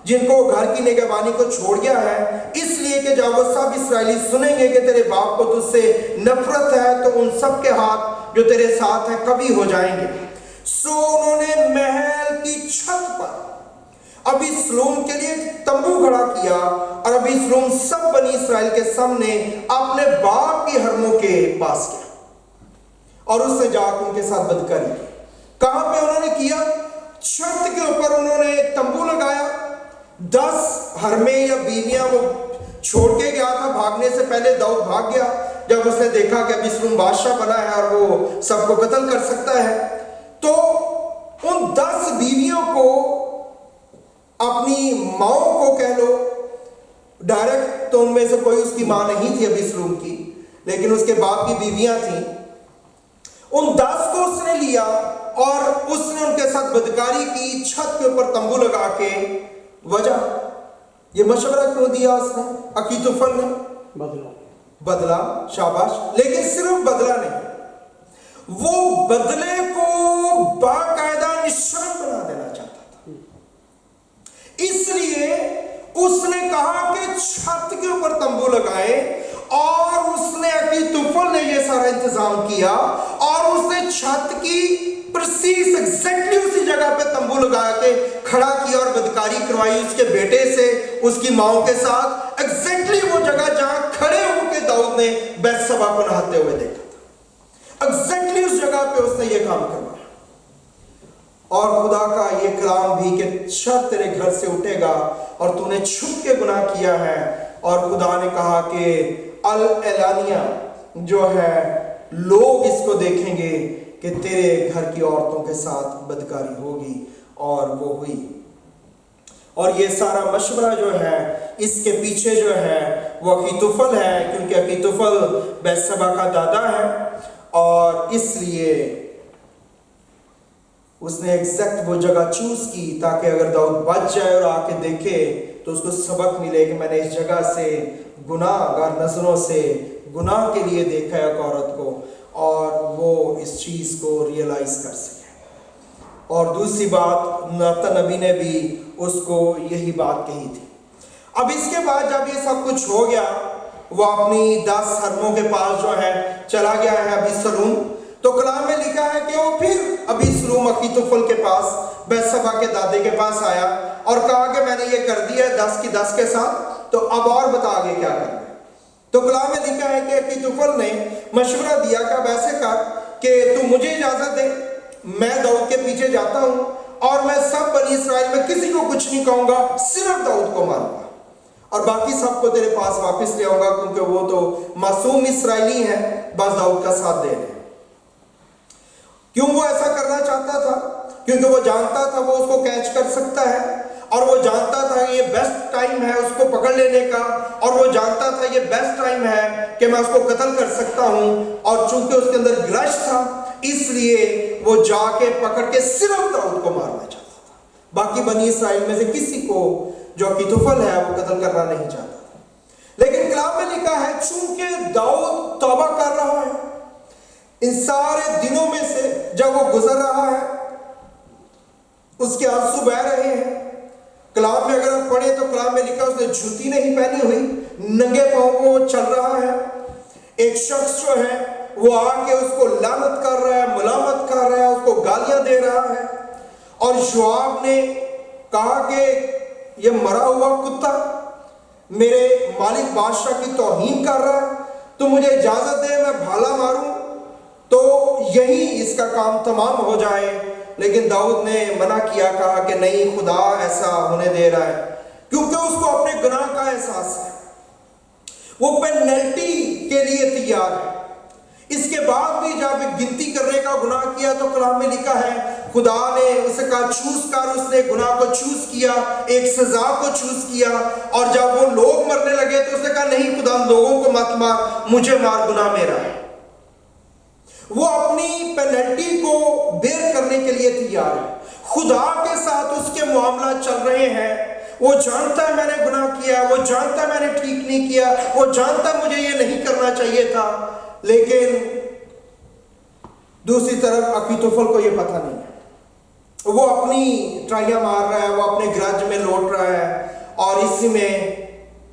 جن کو وہ گھر کی نگہبانی کو چھوڑ گیا ہے، اس لیے کہ جب وہ سب اسرائیلی سنیں گے کہ تیرے باپ کو تجھ سے نفرت ہے تو ان سب کے ہاتھ جو تیرے ساتھ ہیں کبھی ہو جائیں گے۔ سو انہوں نے محل کی چھت پر ابیسلوم کے لیے تمبو کھڑا کیا اور ابیسلوم سب بنی اسرائیل کے سامنے اپنے باپ کی حرموں کے پاس گیا اور اس سے جا کے ان کے ساتھ بدکاری کی۔ کہاں پہ انہوں نے کیا؟ چھت کے اوپر انہوں نے تمبو لگایا، 10 حرمیں یا بیویاں وہ چھوڑ کے گیا تھا، بھاگنے سے پہلے داؤد بھاگ گیا جب اس نے دیکھا کہ ابیسلوم بادشاہ بنا ہے اور وہ سب کو قتل کر سکتا ہے، تو ان 10 بیویوں کو اپنی ماؤں کو کہہ لو، ڈائریکٹ تو ان میں سے کوئی اس کی ماں نہیں تھی ابیسلوم کی، لیکن اس کے باپ کی بیویاں تھیں، ان 10 کو اس نے لیا اور اس نے ان کے ساتھ بدکاری کی، چھت کے اوپر تمبو لگا کے۔ وجہ یہ مشورہ کیوں دیا اس نے؟ اخیتوفل نے بدلہ، شاباش، لیکن صرف بدلہ نہیں، وہ بدلے کو باقاعدہ نشان بنا دینا چاہتا تھا، اس لیے اس نے کہا کہ چھت کے اوپر تمبو لگائے، اور اس نے اخیتوفل نے یہ سارا انتظام کیا اور اس نے چھت کی پرسیس ایگزیکٹلی اسی جگہ پہ تمبو لگا کے کھڑا کیا اور بدکاری کروائی اس کے بیٹے سے، اس کی ماؤں کے ساتھ، ایگزیکٹلی وہ جگہ جہاں کھڑے ہو کے داؤد نے بیتشبہ کو نہاتے ہوئے دیکھا تھا، ایگزیکٹلی اس جگہ پہ اس نے یہ کام کروایا۔ اور اس نے کہا کہ چھت کے اوپر تمبو لگائے، اور اس نے چھت کی اور خدا کا یہ کلام بھی کہ شر تیرے گھر سے اٹھے گا اور تو نے چھپ کے گناہ کیا ہے، اور خدا نے کہا کہ الاعلانیہ جو ہے لوگ اس کو دیکھیں گے کہ تیرے گھر کی عورتوں کے ساتھ بدکاری ہوگی، اور وہ ہوئی۔ اور یہ سارا مشورہ جو ہے اس کے پیچھے جو ہے وہ اخیتوفل ہے، کیونکہ اخیتوفل بثشبہ کا دادا ہے، اور اس لیے اس نے ایگزیکٹ وہ جگہ چوز کی تاکہ اگر داؤد بچ جائے اور آ کے دیکھے تو اس کو سبق ملے کہ میں نے اس جگہ سے گناہ گار نظروں سے گناہ کے لیے دیکھا ہے ایک عورت کو، اور وہ اس چیز کو ریئلائز کر سکے۔ اور دوسری بات، ناتن نبی نے بھی اس کو یہی بات کہی تھی۔ اب اس کے بعد جب یہ سب کچھ ہو گیا، وہ اپنی 10 حرموں کے پاس جو ہے چلا گیا ہے ابیسلوم، تو کلام میں لکھا ہے کہ وہ پھر ابیسلوم اخیتوفل کے پاس بثشبہ کے دادے کے پاس آیا اور کہا کہ میں نے یہ کر دیا 10 کی 10 کے ساتھ، تو اب اور بتا آگے کیا کرنا ہے۔ تو کلام میں لکھا ہے کہ اخیتوفل نے مشورہ دیا کہ اب ایسے کر کہ تو مجھے اجازت دے، میں داؤد کے پیچھے جاتا ہوں اور میں سب بنی اسرائیل میں کسی کو کچھ نہیں کہوں گا، صرف داؤد کو ماروں گا، اور باقی سب کو تیرے پاس واپس لے آؤں گا، کیونکہ وہ تو معصوم اسرائیلی ہیں، بس داؤد کا ساتھ دے دیں۔ کیوں وہ ایسا کرنا چاہتا تھا؟ کیونکہ وہ جانتا تھا وہ اس کو کیچ کر سکتا ہے، اور وہ جانتا تھا یہ بیسٹ ٹائم ہے اس کو پکڑ لینے کا، اور وہ جانتا تھا یہ بیسٹ ٹائم ہے کہ میں اس کو قتل کر سکتا ہوں، اور چونکہ اس کے اندر گرج تھا اس لیے وہ جا کے پکڑ کے صرف داؤد کو مارنا چاہتا تھا، باقی بنی اسرائیل میں سے کسی کو جو اخیتوفل ہے وہ قتل کرنا نہیں چاہتا تھا۔ لیکن کلام میں لکھا ہے چونکہ داؤد توبہ کر رہا ہے، ان سارے دنوں میں سے جب وہ گزر رہا ہے اس کے آنسو بہہ رہے ہیں۔ کلام میں اگر ہم پڑھیں تو کلام میں لکھا اس نے جوتی نہیں پہنی ہوئی، ننگے پاؤں وہ چل رہا ہے۔ ایک شخص جو ہے وہ آ کے اس کو لعنت کر رہا ہے، ملامت کر رہا ہے، اس کو گالیاں دے رہا ہے، اور یوآب نے کہا کہ یہ مرا ہوا کتا میرے مالک بادشاہ کی توہین کر رہا ہے، تو مجھے اجازت دے میں بھالا ماروں تو یہی اس کا کام تمام ہو جائے۔ لیکن داؤد نے منع کیا، کہا کہ نہیں، خدا ایسا ہونے دے رہا ہے، کیونکہ اس کو اپنے گناہ کا احساس ہے، وہ پینلٹی کے لیے تیار ہے۔ اس کے بعد بھی جب گنتی کرنے کا گناہ کیا تو کلام میں لکھا ہے خدا نے اسے کہا چوز کر، اس نے گناہ کو چوز کیا، ایک سزا کو چوز کیا، اور جب وہ لوگ مرنے لگے تو اس نے کہا نہیں خدا لوگوں کو مت مار، مجھے مار، گناہ میرا ہے۔ وہ اپنی پینلٹی کو بیئر کرنے کے لیے تیار ہے۔ خدا کے ساتھ اس کے معاملات چل رہے ہیں، وہ جانتا ہے میں نے گناہ کیا، وہ جانتا ہے میں نے ٹھیک نہیں کیا، وہ جانتا ہے مجھے یہ نہیں کرنا چاہیے تھا، لیکن دوسری طرف اخیتوفل کو یہ پتہ نہیں ہے، وہ اپنی ٹرائیاں مار رہا ہے، وہ اپنے گرج میں لوٹ رہا ہے، اور اسی میں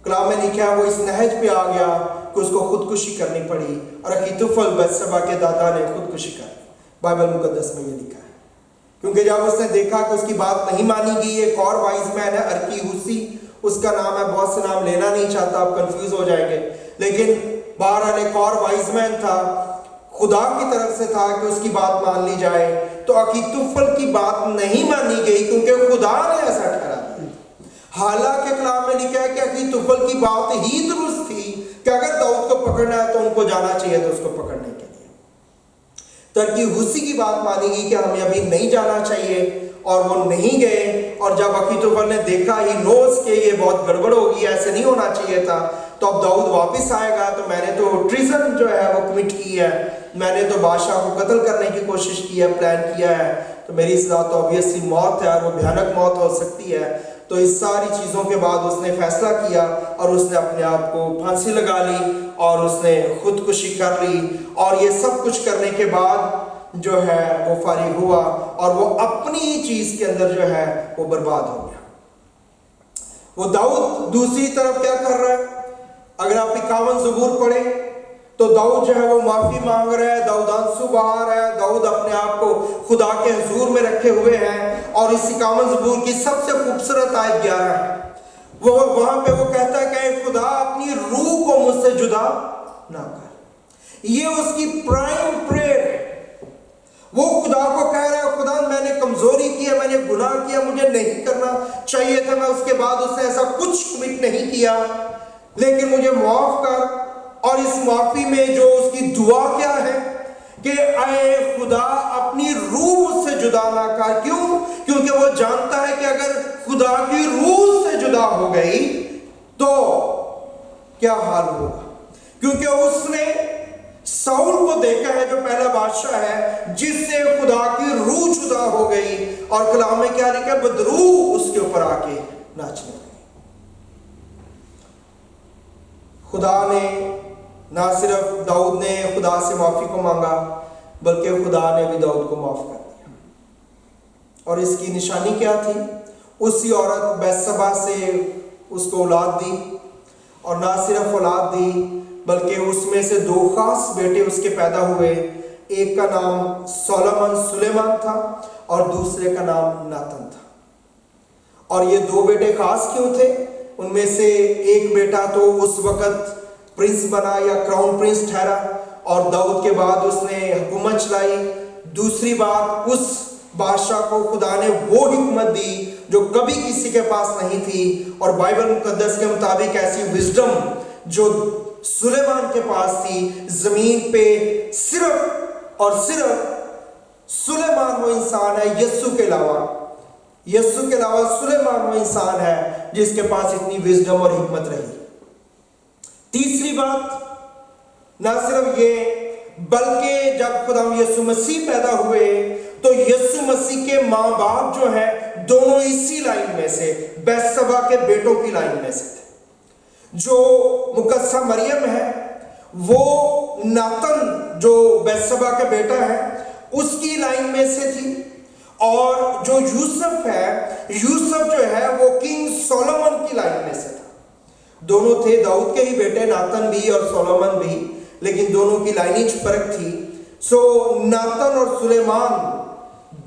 کلام میں لکھا ہے وہ اس نہج پہ آ گیا کہ اس کو خودکشی کرنی پڑی، اور اخیتوفل بثشبہ کے دادا نے خودکشی کر لی۔ بائبل مقدس میں یہ لکھا ہے، کیونکہ جب اس نے دیکھا کہ اس کی بات نہیں مانی گئی، ایک اور وائز مین ہے ارکی ہوسی، اس کا نام ہے، بہت سے نام لینا نہیں چاہتا، آپ کنفیوز ہو جائیں گے، لیکن بہرحال ایک اور وائز مین تھا، خدا کی طرف سے تھا کہ اس کی بات مان لی جائے، تو اخیتوفل کی بات نہیں مانی گئی کیونکہ خدا نے ایسا ٹھہرا دیا۔ حالانکہ کلام میں لکھا ہے کہ اخیتوفل کی بات ہی درست تھی کہ اگر داؤد کو پکڑنا ہے تو ان کو جانا چاہیے تو اس کو پکڑنے کے لیے۔ ترکی ہوسی کی بات مانی گئی کہ ہمیں ابھی نہیں جانا چاہیے، اور وہ نہیں گئے، اور جب اخیتوفل نے دیکھا ہی نوز کہ یہ بہت گڑبڑ ہوگی، ایسے نہیں ہونا چاہیے تھا، تو اب داؤد واپس آئے گا تو میں نے تو ٹریزن جو ہے وہ کمٹ کی ہے، میں نے تو بادشاہ کو قتل کرنے کی کوشش کی ہے، پلان کیا ہے، تو میری سزا تو obviously موت ہے، اور وہ بھیانک موت ہو سکتی ہے۔ تو اس ساری چیزوں کے بعد اس نے فیصلہ کیا، اور اس نے اپنے آپ کو پھانسی لگا لی، اور اس نے خودکشی کر لی، اور یہ سب کچھ کرنے کے بعد جو ہے وہ فارغ ہوا، اور وہ اپنی ہی چیز کے اندر جو ہے وہ برباد ہو گیا۔ وہ داؤد دوسری طرف کیا کر رہا ہے؟ اگر آپ 51 زبور پڑھیں تو داؤد جو ہے وہ معافی مانگ رہا ہے، داؤد آنسو بہا رہا ہے، داؤد اپنے آپ کو خدا کے حضور میں رکھے ہوئے ہیں، اور اس 51 زبور کی سب سے خوبصورت آیت 11 ہے، وہ وہاں پہ وہ کہتا ہے کہ اے خدا اپنی روح کو مجھ سے جدا نہ کر۔ یہ اس کی پرائم پریئر ہے، وہ خدا خدا کو کہہ رہا ہے خدا میں نے کمزوری کی ہے, میں نے گناہ کیا, مجھے نہیں کرنا چاہیے تھا, میں اس کے بعد اس نے ایسا کچھ کمٹ نہیں کیا, لیکن مجھے معاف کر. اور اس معافی میں جو اس کی دعا کیا ہے کہ اے خدا اپنی روح مجھ سے جدا نہ کر. کیوں؟ کیونکہ وہ جانتا ہے کہ اگر خدا کی روح سے جدا ہو گئی تو کیا حال ہوگا, کیونکہ اس نے ساؤل کو دیکھا ہے جو پہلا بادشاہ ہے جس سے خدا کی روح جدا ہو گئی, اور کلام میں کیا لکھا ہے, بدروح اس کے اوپر آ کے ناچنے لگی. خدا نے نہ صرف داؤد نے خدا سے معافی کو مانگا بلکہ خدا نے بھی داؤد کو معاف کر دیا. اور اس کی نشانی کیا تھی؟ اسی عورت بیتسبا سے اس کو اولاد دی, اور نہ صرف اولاد دی بلکہ اس میں سے 2 خاص بیٹے اس کے پیدا ہوئے. ایک کا نام سلیمان تھا اور دوسرے کا نام ناتن تھا. اور یہ 2 بیٹے خاص کیوں تھے؟ ان میں سے ایک بیٹا تو اس وقت پرنس بنا یا کراؤن پرنس ٹھہرا اور داؤد کے بعد اس نے حکومت چلائی. دوسری بات, اس بادشاہ کو خدا نے وہ حکمت دی جو کبھی کسی کے پاس نہیں تھی, اور بائبل مقدس کے مطابق ایسی وزڈم جو سلیمان کے پاس تھی. زمین پہ صرف اور صرف سلیمان وہ انسان ہے یسوع کے علاوہ سلیمان وہ انسان ہے جس کے پاس اتنی وزڈم اور حکمت رہی. تیسری بات, نہ صرف یہ بلکہ جب خدا یسوع مسیح پیدا ہوئے تو یسوع مسیح کے ماں باپ جو ہیں دونوں اسی لائن میں سے, بیتسبا کے بیٹوں کی لائن میں سے تھے. جو مقدسہ مریم ہے وہ ناتن جو بیتسبا کا بیٹا ہے اس کی لائن میں سے تھی, اور جو یوسف جو ہے وہ کنگ سولومن کی لائن میں سے تھا. دونوں تھے داؤد کے ہی بیٹے, ناتن بھی اور سولومن بھی, لیکن دونوں کی لائنیج فرق تھی. سو ناتن اور سلیمان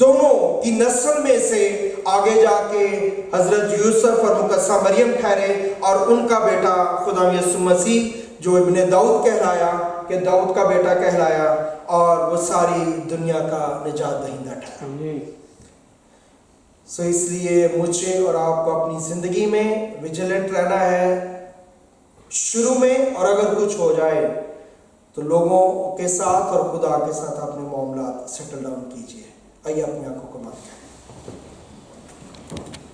دونوں کی نسل میں سے آگے جا کے حضرت یوسف اور مقدسہ مریم ٹھہرے, اور ان کا بیٹا خدا یسوع مسیح جو ابن داؤد کہلایا, کہ داؤد کا بیٹا کہلایا, اور وہ ساری دنیا کا نجات دہندہ ٹھہرا. سو اس لیے مجھے اور آپ کو اپنی زندگی میں ویجیلنٹ رہنا ہے شروع میں, اور اگر کچھ ہو جائے تو لوگوں کے ساتھ اور خدا کے ساتھ اپنے معاملات سیٹل ڈاؤن کیجیے. آئیے اپنی آنکھوں کو بند کریں.